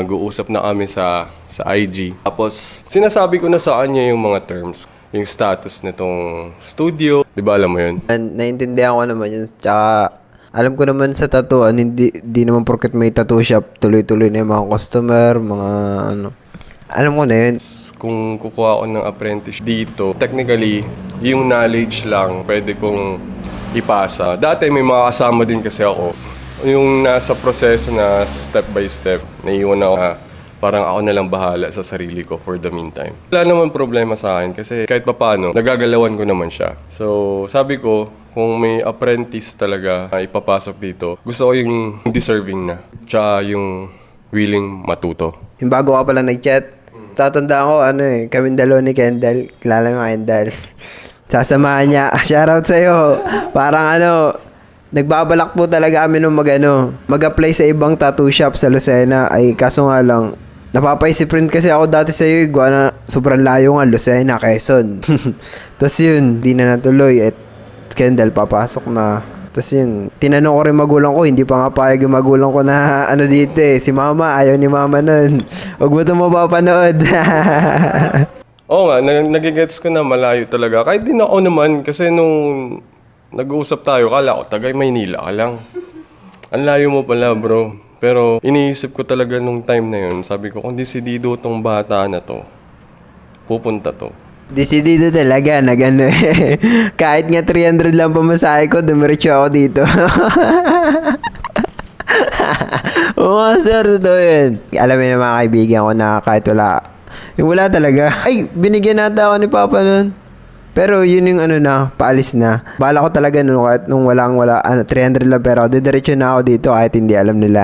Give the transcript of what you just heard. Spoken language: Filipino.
Nag-uusap na kami sa IG. Tapos, sinasabi ko na sa kanya yung mga terms. Yung status nitong studio. Di ba alam mo yun? Naintindihan ko naman yun. Tsaka, alam ko naman sa tattooan, hindi naman porket may tattoo shop, tuloy-tuloy na yung mga customer, mga ano. Alam ko na yun. Kung kukuha ako ng apprentice dito, technically, yung knowledge lang pwede kong ipasa. Dati may mga kasama din kasi ako. Yung nasa proseso na step by step, naiwan ako na parang ako na lang bahala sa sarili ko for the meantime. Wala naman problema sa akin kasi kahit papaano, nagagalawan ko naman siya. So, sabi ko, kung may apprentice talaga na ipapasok dito, gusto ko yung deserving na. Tsaka yung willing matuto. Yung bago ka pala nag-chat, tatandaan ko, kaming dalawa ni Kendall. Kilala mo Kendall. Sasamahan niya. Shoutout sa'yo. Parang nagbabalak po talaga kami nung mag-apply sa ibang tattoo shop sa Lucena. Ay, kaso nga lang, napapaisip rin kasi ako dati sa'yo, na sobrang layo nga, Lucena, Quezon. Tapos yun, di na natuloy. At Kendall, papasok na. Tapos yun, tinanong ko rin magulang ko, hindi pa nga payag yung magulang ko na dito si mama, ayaw ni mama nun. Huwag mo ito mapapanood. Oo nga, nagigets ko na malayo talaga. Kahit din ako naman, kasi nung nag-uusap tayo, kala ko, tagay Maynila ka lang. Ang layo mo pala, bro. Pero iniisip ko talaga nung time na yun, sabi ko, kung desidido tong bata na to, pupunta to. Decidido talaga na kahit nga 300 lang pamasahe ko, dumiretso ako dito. Oo, sir, totoo yun. Alam mo na mga kaibigan ko na kahit wala talaga. Ay, binigyan nata ako ni Papa nun. Pero yun yung paalis na. Bala ko talaga kahit nung wala, 300 lang pero didiretso na ako dito kahit hindi alam nila